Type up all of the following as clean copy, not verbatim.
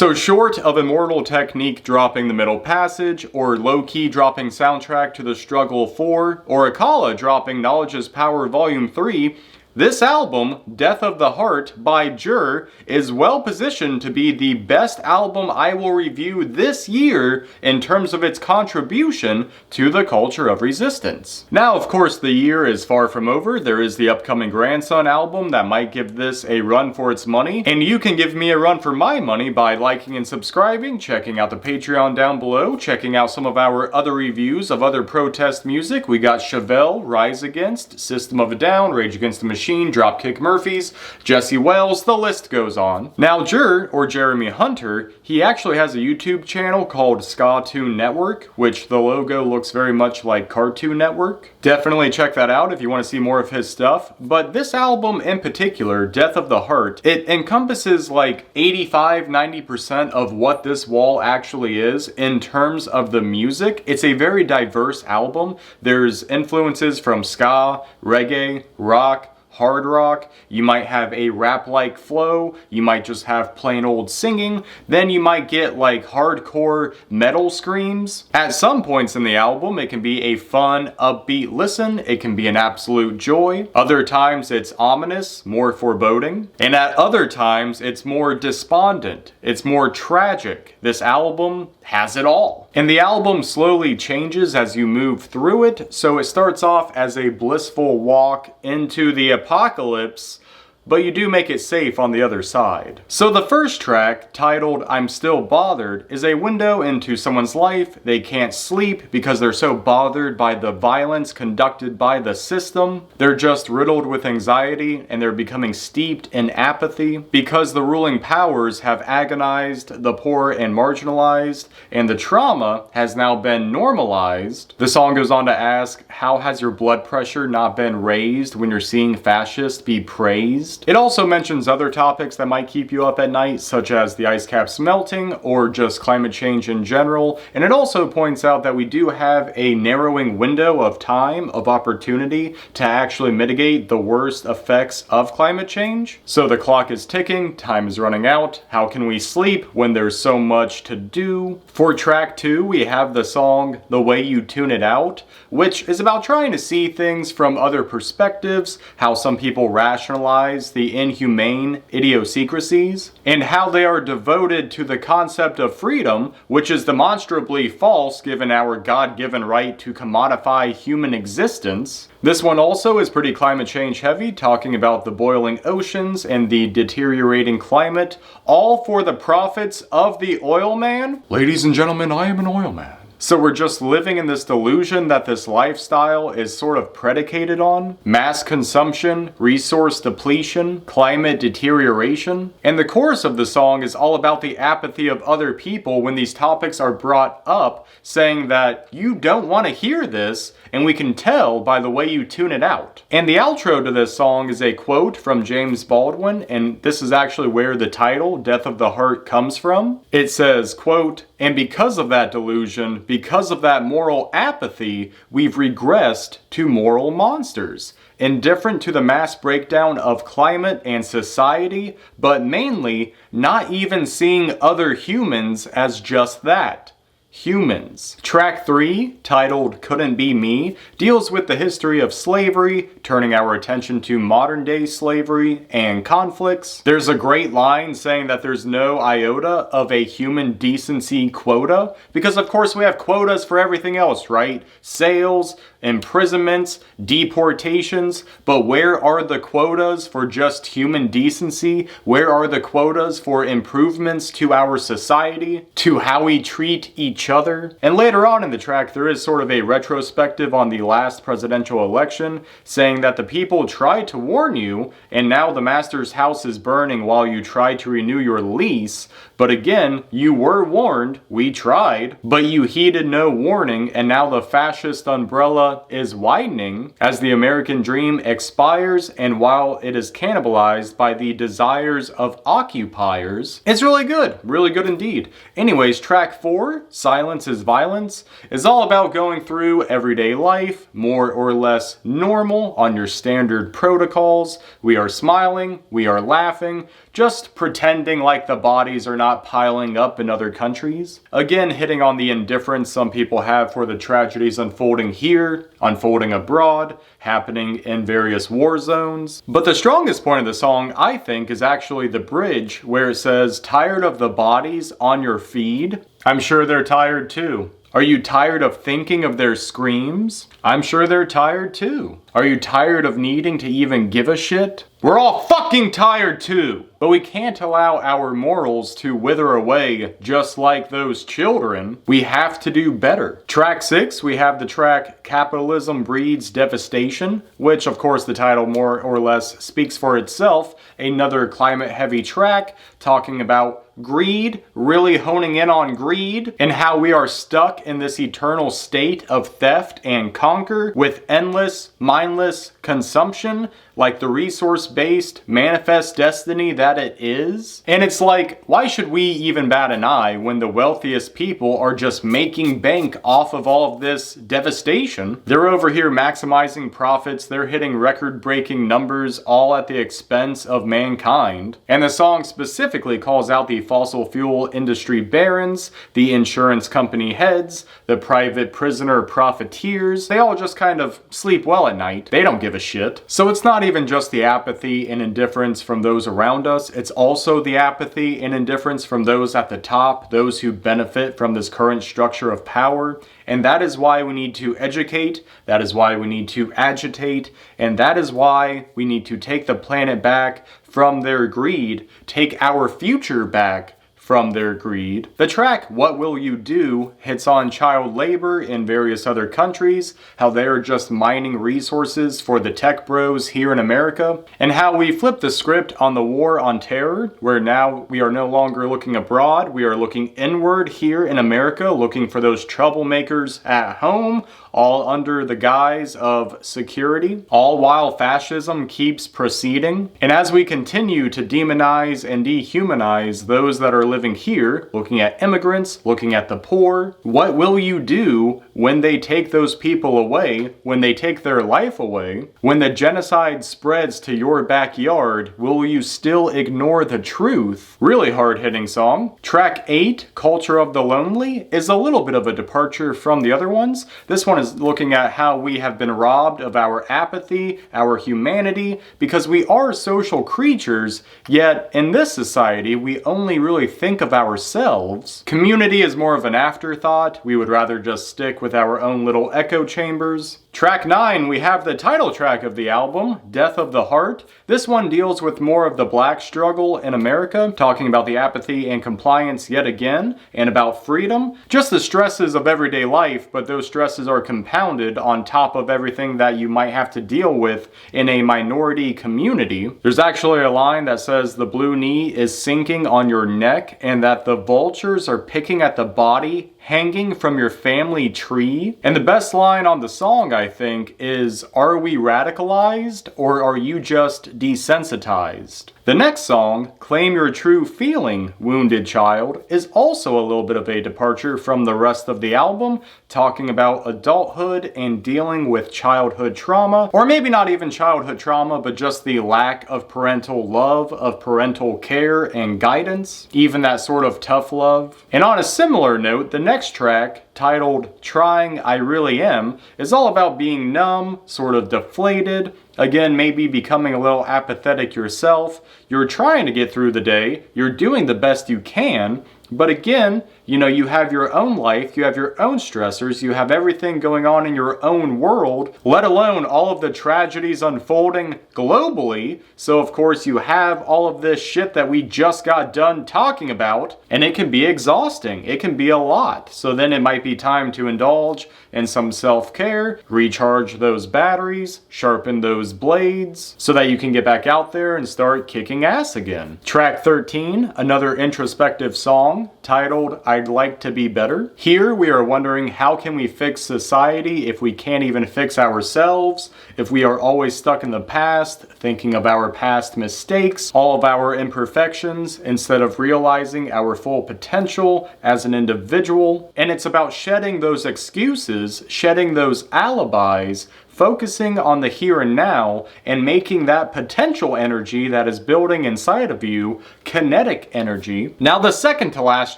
So short of Immortal Technique dropping the middle passage, or Lowkey dropping soundtrack to The Struggle 4, or Akala dropping Knowledge is Power Volume 3, this album, Death of the Heart by JER, is well positioned to be the best album I will review this year in terms of its contribution to the culture of resistance. Now, of course, the year is far from over. There is the upcoming Grandson album that might give this a run for its money, and you can give me a run for my money by liking and subscribing, checking out the Patreon down below, checking out some of our other reviews of other protest music. We got Chevelle, Rise Against, System of a Down, Rage Against the Machine, Dropkick Murphys, Jesse Wells, the list goes on. Now JER, or Jeremy Hunter, he actually has a YouTube channel called Ska Toon Network, which the logo looks very much like Cartoon Network. Definitely check that out if you want to see more of his stuff. But this album in particular, Death of the Heart, it encompasses like 85-90% of what this wall actually is in terms of the music. It's a very diverse album. There's influences from ska, reggae, rock, hard rock, you might have a rap-like flow, you might just have plain old singing, then you might get like hardcore metal screams. At some points in the album, it can be a fun, upbeat listen, it can be an absolute joy. Other times it's ominous, more foreboding. And at other times, it's more despondent, it's more tragic. This album has it all. And the album slowly changes as you move through it, so it starts off as a blissful walk into the apocalypse, but you do make it safe on the other side. So the first track, titled I'm Still Bothered, is a window into someone's life. They can't sleep because they're so bothered by the violence conducted by the system. They're just riddled with anxiety and they're becoming steeped in apathy because the ruling powers have agonized the poor and marginalized, and the trauma has now been normalized. The song goes on to ask, how has your blood pressure not been raised when you're seeing fascists be praised? It also mentions other topics that might keep you up at night, such as the ice caps melting or just climate change in general. And it also points out that we do have a narrowing window of time, of opportunity, to actually mitigate the worst effects of climate change. So the clock is ticking, time is running out. How can we sleep when there's so much to do? For track 2, we have the song The Way You Tune It Out, which is about trying to see things from other perspectives, how some people rationalize the inhumane idiosyncrasies, and how they are devoted to the concept of freedom, which is demonstrably false given our God-given right to commodify human existence. This one also is pretty climate change heavy, talking about the boiling oceans and the deteriorating climate, all for the profits of the oil man. Ladies and gentlemen, I am an oil man. So we're just living in this delusion that this lifestyle is sort of predicated on mass consumption, resource depletion, climate deterioration. And the chorus of the song is all about the apathy of other people when these topics are brought up, saying that you don't want to hear this, and we can tell by the way you tune it out. And the outro to this song is a quote from James Baldwin, and this is actually where the title, Death of the Heart, comes from. It says, quote, and because of that delusion, because of that moral apathy, we've regressed to moral monsters, indifferent to the mass breakdown of climate and society, but mainly not even seeing other humans as just that. Humans. Track 3, titled Couldn't Be Me, deals with the history of slavery, turning our attention to modern day slavery and conflicts. There's a great line saying that there's no iota of a human decency quota, because of course we have quotas for everything else, right? Sales, imprisonments, deportations, but where are the quotas for just human decency? Where are the quotas for improvements to our society, to how we treat each other? And later on in the track, there is sort of a retrospective on the last presidential election, saying that the people tried to warn you, and now the master's house is burning while you try to renew your lease. But again, you were warned, we tried, but you heeded no warning, and now the fascist umbrella is widening as the American dream expires, and while it is cannibalized by the desires of occupiers. It's really good indeed. Anyways, track 4, silence is violence is all about going through everyday life, more or less normal on your standard protocols. We are smiling, we are laughing, just pretending like the bodies are not piling up in other countries. Again, hitting on the indifference some people have for the tragedies unfolding here, unfolding abroad, happening in various war zones. But the strongest point of the song, I think, is actually the bridge where it says, "Tired of the bodies on your feed?" I'm sure they're tired too. Are you tired of thinking of their screams? I'm sure they're tired too. Are you tired of needing to even give a shit? We're all fucking tired too! But we can't allow our morals to wither away just like those children. We have to do better. Track 6, we have the track Capitalism Breeds Devastation, which of course the title more or less speaks for itself. Another climate-heavy track talking about greed, really honing in on greed, and how we are stuck in this eternal state of theft and conquer with endless, mindless consumption, like the resource-based manifest destiny that it is. And it's like, why should we even bat an eye when the wealthiest people are just making bank off of all of this devastation? They're over here maximizing profits, they're hitting record-breaking numbers all at the expense of mankind. And the song specifically calls out the fossil fuel industry barons, the insurance company heads, the private prisoner profiteers. They all just kind of sleep well at night. They don't give a shit. So it's not even just the apathy and indifference from those around us, it's also the apathy and indifference from those at the top, those who benefit from this current structure of power. And that is why we need to educate, that is why we need to agitate, and that is why we need to take the planet back from their greed, take our future back from their greed. The track What Will You Do hits on child labor in various other countries, how they are just mining resources for the tech bros here in America, and how we flip the script on the war on terror, where now we are no longer looking abroad, we are looking inward here in America, looking for those troublemakers at home, all under the guise of security, all while fascism keeps proceeding. And as we continue to demonize and dehumanize those that are living here, looking at immigrants, looking at the poor, what will you do when they take those people away, when they take their life away, when the genocide spreads to your backyard? Will you still ignore the truth? Really hard-hitting song. Track 8, Culture of the Lonely, is a little bit of a departure from the other ones. This one is looking at how we have been robbed of our apathy, our humanity, because we are social creatures, yet in this society we only really think of ourselves. Community is more of an afterthought. We would rather just stick with our own little echo chambers. Track 9, we have the title track of the album, Death of the Heart. This one deals with more of the black struggle in America, talking about the apathy and compliance yet again, and about freedom. Just the stresses of everyday life, but those stresses are compounded on top of everything that you might have to deal with in a minority community. There's actually a line that says the blue knee is sinking on your neck, and that the vultures are picking at the body hanging from your family tree. And the best line on the song, I think, is, are we radicalized or are you just desensitized? The next song, Claim Your True Feeling, Wounded Child, is also a little bit of a departure from the rest of the album, talking about adulthood and dealing with childhood trauma, or maybe not even childhood trauma, but just the lack of parental love, of parental care and guidance, even that sort of tough love. And on a similar note, the next track, titled Trying I Really Am, is all about being numb, sort of deflated, again, maybe becoming a little apathetic yourself. You're trying to get through the day, you're doing the best you can, but again, you know, you have your own life, you have your own stressors, you have everything going on in your own world, let alone all of the tragedies unfolding globally. So of course you have all of this shit that we just got done talking about, and it can be exhausting, it can be a lot. So then it might be time to indulge in some self-care, recharge those batteries, sharpen those blades, so that you can get back out there and start kicking ass again. Track 13, another introspective song, song titled I'd Like to Be Better. Here we are wondering, how can we fix society if we can't even fix ourselves, if we are always stuck in the past, thinking of our past mistakes, all of our imperfections, instead of realizing our full potential as an individual. And it's about shedding those excuses, shedding those alibis, focusing on the here and now, and making that potential energy that is building inside of you kinetic energy. Now the second to last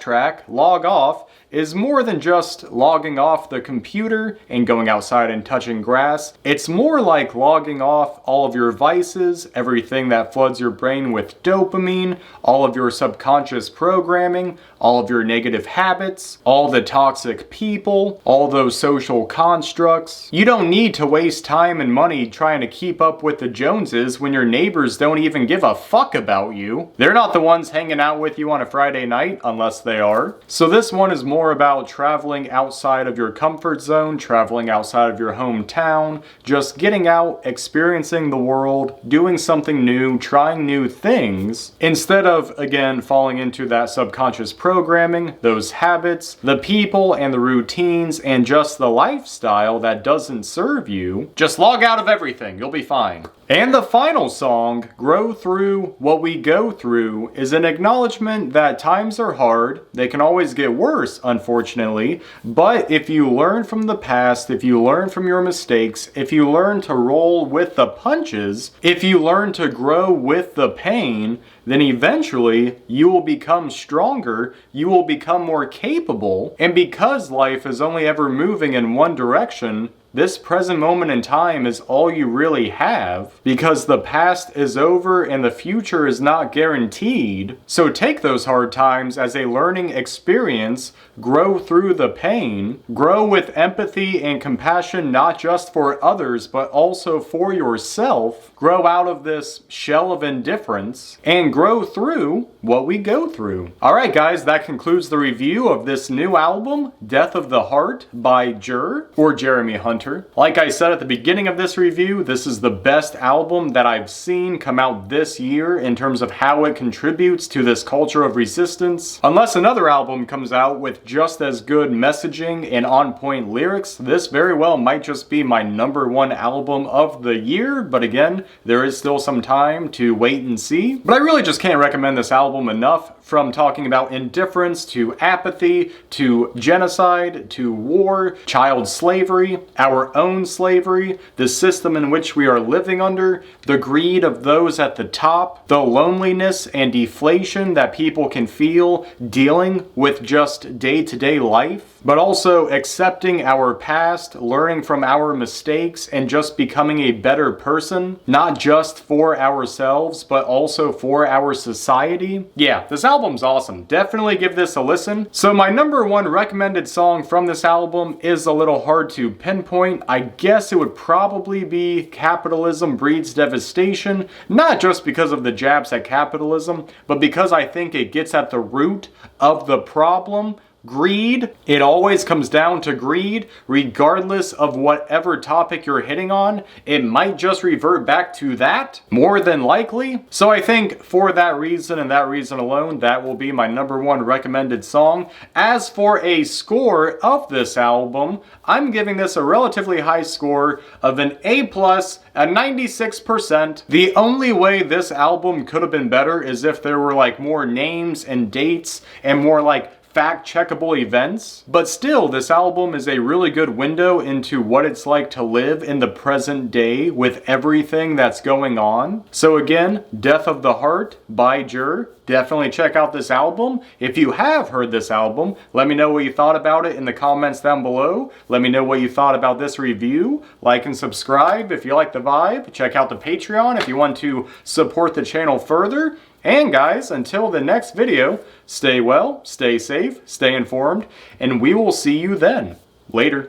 track, Log Off, is more than just logging off the computer and going outside and touching grass. It's more like logging off all of your vices, everything that floods your brain with dopamine, all of your subconscious programming, all of your negative habits, all the toxic people, all those social constructs. You don't need to waste time and money trying to keep up with the Joneses when your neighbors don't even give a fuck about you. They're not the ones hanging out with you on a Friday night, unless they are. So this one is more about traveling outside of your comfort zone, traveling outside of your hometown, just getting out, experiencing the world, doing something new, trying new things, instead of, again, falling into that subconscious programming, those habits, the people and the routines, and just the lifestyle that doesn't serve you. Just log out of everything, you'll be fine. And the final song, Grow Through What We Go Through, is an acknowledgement that times are hard. They can always get worse, unfortunately. But if you learn from the past, if you learn from your mistakes, if you learn to roll with the punches, if you learn to grow with the pain, then eventually you will become stronger, you will become more capable. And because life is only ever moving in one direction, this present moment in time is all you really have, because the past is over and the future is not guaranteed. So take those hard times as a learning experience, grow through the pain, grow with empathy and compassion, not just for others, but also for yourself. Grow out of this shell of indifference and grow through what we go through. Alright guys, that concludes the review of this new album, Death of the Heart by JER, or Jeremy Hunter. Like I said at the beginning of this review, this is the best album that I've seen come out this year in terms of how it contributes to this culture of resistance. Unless another album comes out with just as good messaging and on-point lyrics, this very well might just be my #1 album of the year, but again, there is still some time to wait and see. But I really just can't recommend this album enough, from talking about indifference to apathy to genocide to war, child slavery, our own slavery, the system in which we are living under, the greed of those at the top, the loneliness and deflation that people can feel dealing with just day-to-day life, but also accepting our past, learning from our mistakes, and just becoming a better person, not just for ourselves, but also for our society. Yeah, this album's awesome. Definitely give this a listen. So my #1 recommended song from this album is a little hard to pinpoint. I guess it would probably be Capitalism Breeds Devastation, not just because of the jabs at capitalism, but because I think it gets at the root of the problem. Greed. It always comes down to greed, regardless of whatever topic you're hitting on. It might just revert back to that, more than likely. So I think for that reason and that reason alone, that will be my #1 recommended song. As for a score of this album, I'm giving this a relatively high score of an A+, a 96%. The only way this album could have been better is if there were like more names and dates and more like fact-checkable events. But still, this album is a really good window into what it's like to live in the present day with everything that's going on. So again, Death of the Heart by JER. Definitely check out this album. If you have heard this album, let me know what you thought about it in the comments down below. Let me know what you thought about this review. Like and subscribe if you like the vibe. Check out the Patreon if you want to support the channel further. And guys, until the next video, stay well, stay safe, stay informed, and we will see you then. Later.